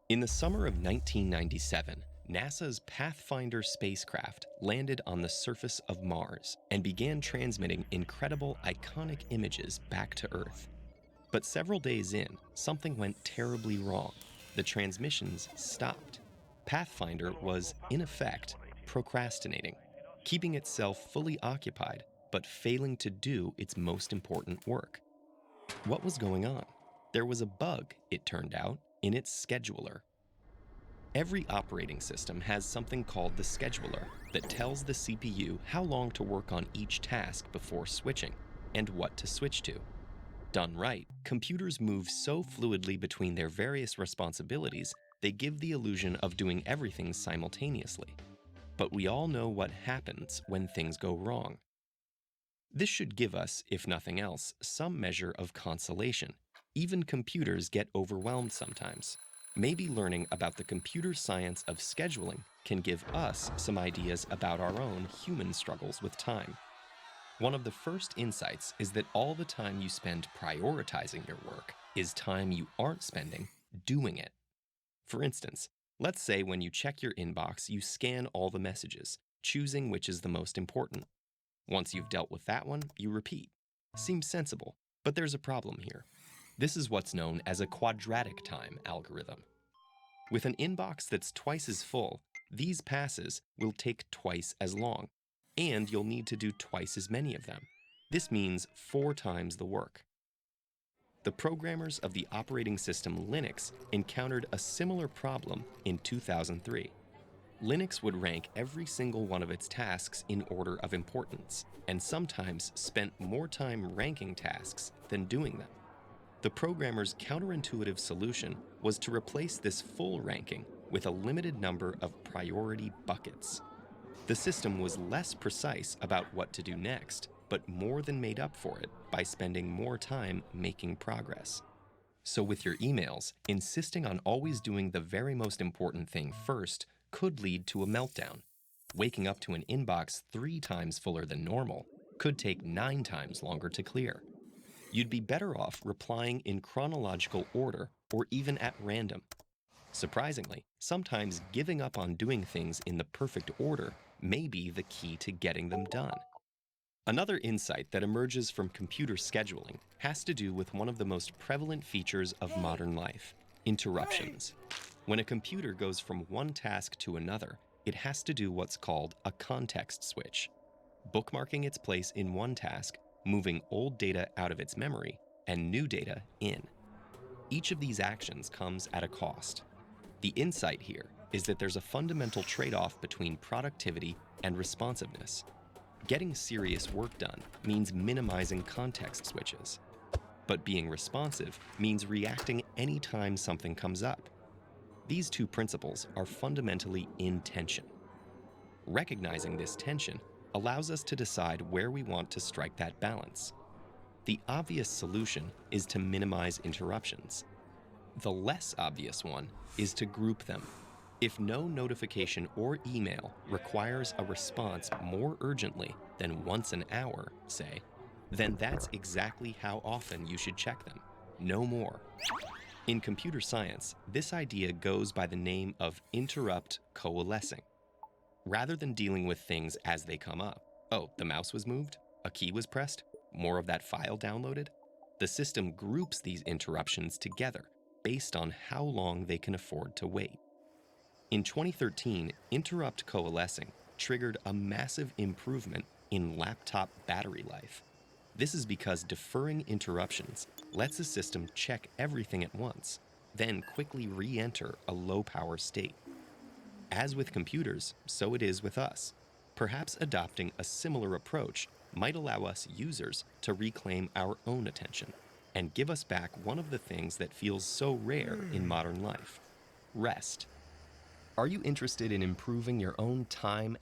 In the summer of 1997, NASA's Pathfinder spacecraft landed on the surface of Mars and began transmitting incredible, iconic images back to Earth. But several days in, something went terribly wrong. The transmissions stopped. Pathfinder was, in effect, procrastinating, keeping itself fully occupied, but failing to do its most important work. What was going on? There was a bug, it turned out, in its scheduler. Every operating system has something called the scheduler that tells the CPU how long to work on each task before switching, and what to switch to. Done right, computers move so fluidly between their various responsibilities, they give the illusion of doing everything simultaneously. But we all know what happens when things go wrong. This should give us, if nothing else, some measure of consolation. Even computers get overwhelmed sometimes. Maybe learning about the computer science of scheduling can give us some ideas about our own human struggles with time. One of the first insights is that all the time you spend prioritizing your work is time you aren't spending doing it. For instance, let's say when you check your inbox, you scan all the messages, choosing which is the most important. Once you've dealt with that one, you repeat. Seems sensible, but there's a problem here. This is what's known as a quadratic time algorithm. With an inbox that's twice as full, these passes will take twice as long, and you'll need to do twice as many of them. This means 4 times the work. The programmers of the operating system Linux encountered a similar problem in 2003. Linux would rank every single one of its tasks in order of importance, and sometimes spent more time ranking tasks than doing them. The programmer's counterintuitive solution was to replace this full ranking with a limited number of priority buckets. The system was less precise about what to do next, but more than made up for it by spending more time making progress. So with your emails, insisting on always doing the very most important thing first could lead to a meltdown. Waking up to an inbox 3 times fuller than normal could take 9 times longer to clear. You'd be better off replying in chronological order or even at random. Surprisingly, sometimes giving up on doing things in the perfect order may be the key to getting them done. Another insight that emerges from computer scheduling has to do with one of the most prevalent features of modern life: interruptions. When a computer goes from one task to another, it has to do what's called a context switch, bookmarking its place in one task, moving old data out of its memory, and new data in. Each of these actions comes at a cost. The insight here is that there's a fundamental trade-off between productivity and responsiveness. Getting serious work done means minimizing context switches. But being responsive means reacting anytime something comes up. These two principles are fundamentally in tension. Recognizing this tension allows us to decide where we want to strike that balance. The obvious solution is to minimize interruptions. The less obvious one is to group them. If no notification or email requires a response more urgently than once an hour, say, then that's exactly how often you should check them, no more. In computer science, this idea goes by the name of interrupt coalescing. Rather than dealing with things as they come up, oh, the mouse was moved, a key was pressed, more of that file downloaded, the system groups these interruptions together based on how long they can afford to wait. In 2013, interrupt coalescing triggered a massive improvement in laptop battery life. This is because deferring interruptions lets a system check everything at once, then quickly re-enter a low-power state. As with computers, so it is with us. Perhaps adopting a similar approach might allow us users to reclaim our own attention and give us back one of the things that feels so rare in modern life: rest. Are you interested in improving your own time